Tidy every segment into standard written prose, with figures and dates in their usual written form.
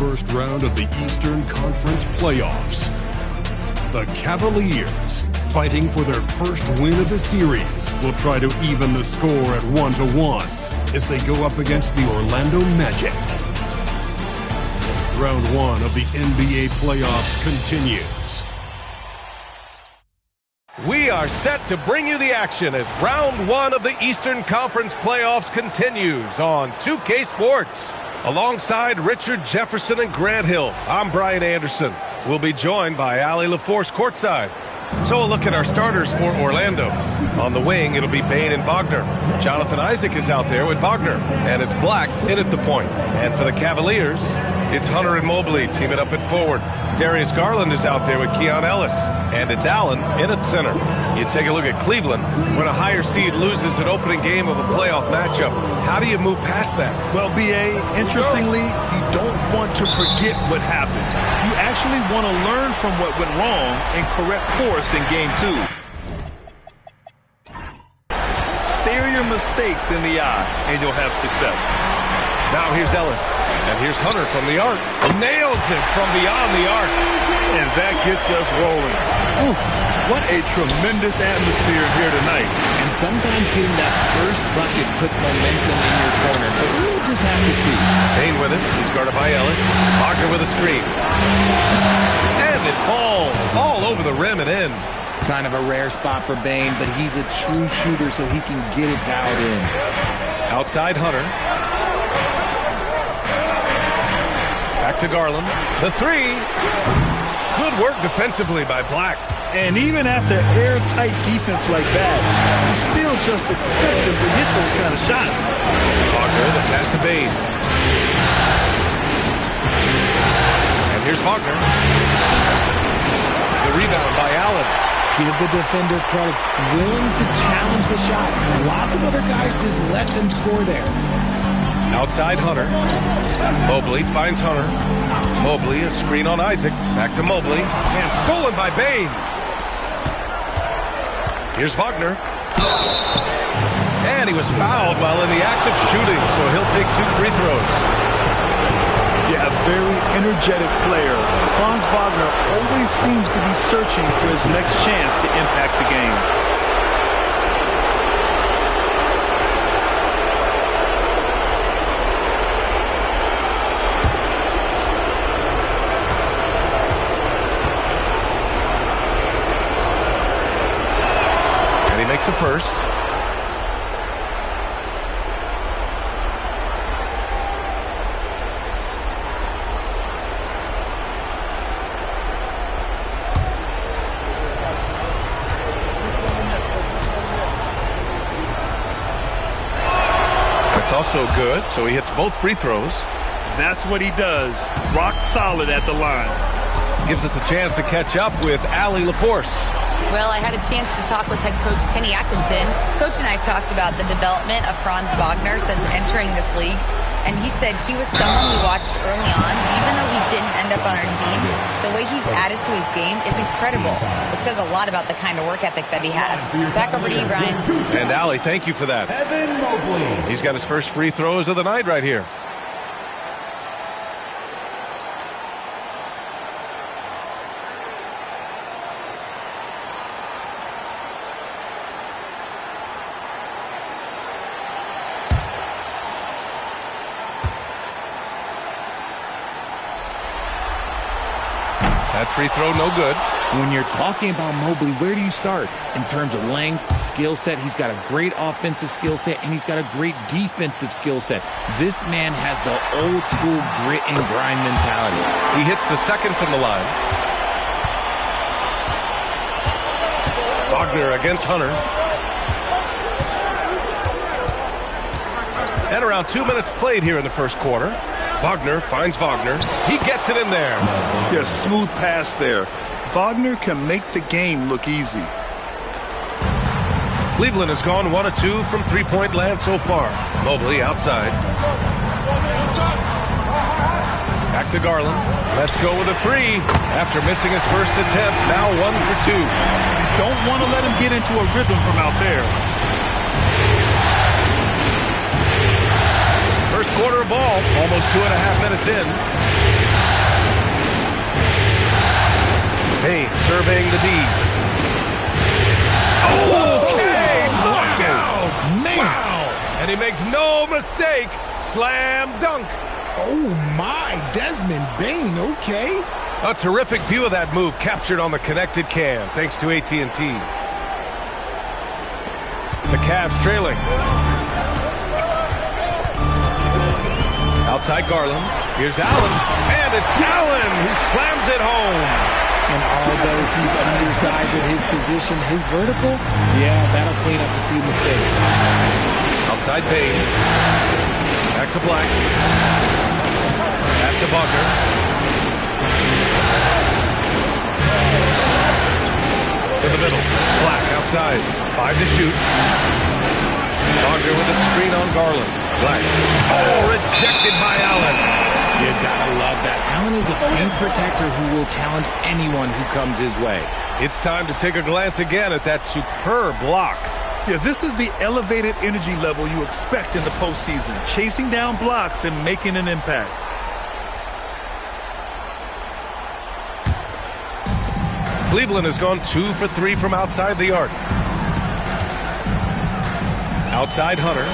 first round of the Eastern Conference playoffs. The Cavaliers, fighting for their first win of the series, will try to even the score at 1-1 as they go up against the Orlando Magic. Round 1 of the NBA playoffs continues. We are set to bring you the action as round 1 of the Eastern Conference playoffs continues on 2K Sports. Alongside Richard Jefferson and Grant Hill, I'm Brian Anderson. We'll be joined by Allie LaForce courtside. So a look at our starters for Orlando. On the wing, it'll be Bane and Wagner. Jonathan Isaac is out there with Wagner, and it's Black in at the point. And for the Cavaliers, it's Hunter and Mobley teaming up at forward. Darius Garland is out there with Keon Ellis, and it's Allen in at center. You take a look at Cleveland. When a higher seed loses an opening game of a playoff matchup, how do you move past that? Well, B.A., interestingly, you don't want to forget what happened. You actually want to learn from what went wrong and correct course in Game 2. Stare your mistakes in the eye, and you'll have success. Now here's Ellis, and here's Hunter from the arc. Nails it from beyond the arc. And that gets us rolling. Ooh, what a tremendous atmosphere here tonight. And sometimes getting that first bucket puts momentum in your corner, but we'll just have to see. Bane with it. He's guarded by Ellis. Wagner with a screen. And it falls all over the rim and in. Kind of a rare spot for Bane, but he's a true shooter, so he can get it dialed in. Outside Hunter. Back to Garland. The three. Good work defensively by Black. And even after airtight defense like that, you still just expect him to hit those kind of shots. Wagner, the pass to Bane. And here's Wagner. The rebound by Allen. Give the defender credit. Willing to challenge the shot. Lots of other guys just let them score there. Outside Hunter. Mobley finds Hunter. Mobley, a screen on Isaac. Back to Mobley. And stolen by Bane. Here's Wagner. And he was fouled while in the act of shooting, so he'll take 2 free throws. Yeah, a very energetic player. Franz Wagner always seems to be searching for his next chance to impact the game. Makes the first. That's also good, so he hits both free throws. That's what he does. Rock solid at the line. Gives us a chance to catch up with Allie LaForce. Well, I had a chance to talk with head coach Kenny Atkinson. Coach and I talked about the development of Franz Wagner since entering this league. And he said he was someone we watched early on. Even though he didn't end up on our team, the way he's added to his game is incredible. It says a lot about the kind of work ethic that he has. Back over to you, Brian. And Allie, thank you for that. Evan Mobley. He's got his first free throws of the night right here. That free throw, no good. When you're talking about Mobley, where do you start? In terms of length, skill set, he's got a great offensive skill set, and he's got a great defensive skill set. This man has the old school grit and grind mentality. He hits the second from the line. Wagner against Hunter. And around 2 minutes played here in the first quarter. Wagner finds Wagner. He gets it in there. Yeah, smooth pass there. Wagner can make the game look easy. Cleveland has gone 1 of 2 from three-point land so far. Mobley outside. Back to Garland. Let's go with a three. After missing his first attempt, now 1 for 2. Don't want to let him get into a rhythm from out there. First quarter of ball, almost 2.5 minutes in. makes no mistake. Slam dunk. Oh my, Desmond Bane, okay. A terrific view of that move captured on the connected cam, thanks to AT&T. The Cavs trailing. Outside Garland. Here's Allen. And it's Allen who slams it home. And although he's undersized at his position, his vertical, yeah, that'll clean up a few mistakes. Outside Bane. Back to Black. Pass to Wagner. To the middle. Black outside. 5 to shoot. Wagner with a screen on Garland. Black. Oh, rejected by Allen. You gotta love that. Allen is a paint protector who will challenge anyone who comes his way. It's time to take a glance again at that superb block. Yeah, this is the elevated energy level you expect in the postseason. Chasing down blocks and making an impact. Cleveland has gone 2 for 3 from outside the arc. Outside Hunter.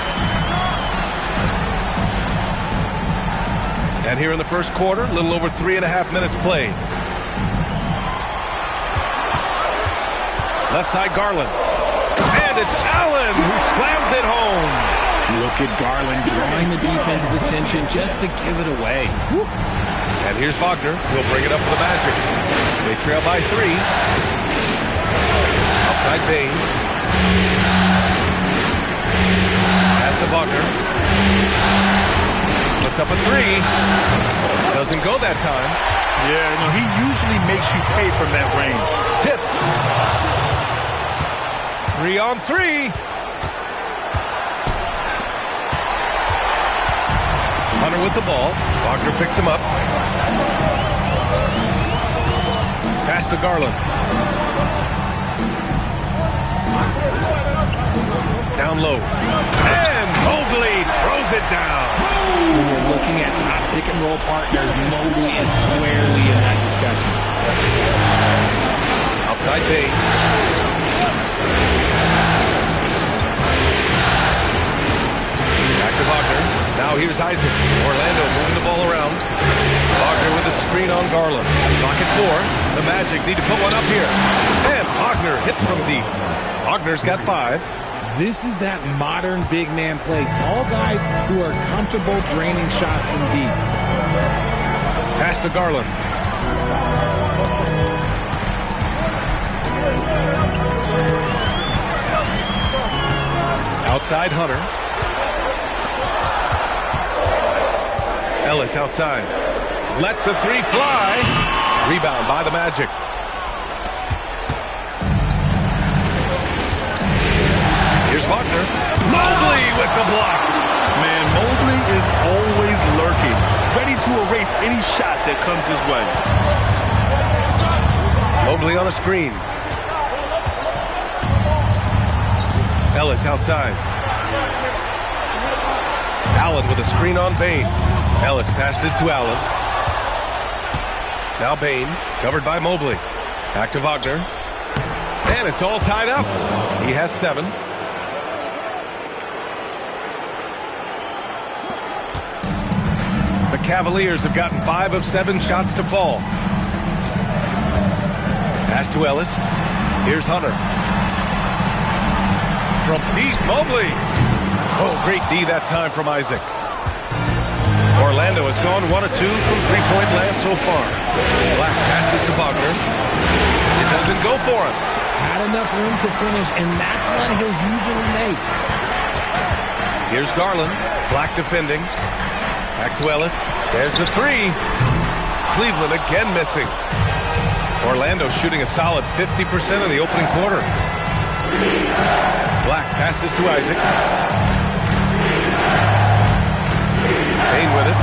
And here in the first quarter, a little over 3.5 minutes played. Left side Garland. And it's Allen who slams it home. Look at Garland drawing the defense's attention just to give it away. And here's Wagner. He'll bring it up for the Magic. They trail by 3. Outside Bane. Pass to Wagner. Puts up a 3. Doesn't go that time. Yeah, no, he usually makes you pay from that range. Tipped. 3 on 3. Hunter with the ball. Wagner picks him up. Pass to Garland. Down low. And Mobley throws it down. When you're looking at top pick-and-roll partners, Mobley is squarely in that discussion. Outside Bane. Back to Wagner. Now here's Isaac. Orlando moving the ball around. Wagner with a screen on Garland. Pocket 4. The Magic need to put one up here. And Wagner hits from deep. Wagner's got 5. This is that modern big man play. Tall guys who are comfortable draining shots from deep. Pass to Garland. Outside Hunter. Ellis outside. Lets the 3 fly. Rebound by the Magic. Here's Wagner. Mobley with the block. Man, Mobley is always lurking, ready to erase any shot that comes his way. Mobley on a screen. Ellis outside. Allen with a screen on Bane. Ellis passes to Allen. Now Bane, covered by Mobley. Back to Wagner. And it's all tied up. He has 7. The Cavaliers have gotten 5 of 7 shots to fall. Pass to Ellis. Here's Hunter. From deep, Mobley. Oh, great D that time from Isaac. Orlando has gone 1 of 2 from three-point land so far. Black passes to Wagner. It doesn't go for him. Had enough room to finish, and that's one he'll usually make. Here's Garland. Black defending. Back to Ellis. There's the 3. Cleveland again missing. Orlando shooting a solid 50% in the opening quarter. Black passes to Isaac. Bane with it.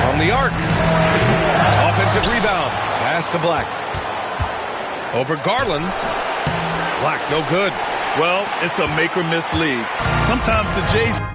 From the arc. Offensive rebound. Pass to Black. Over Garland. Black, no good. Well, it's a make-or-miss league. Sometimes the Jays...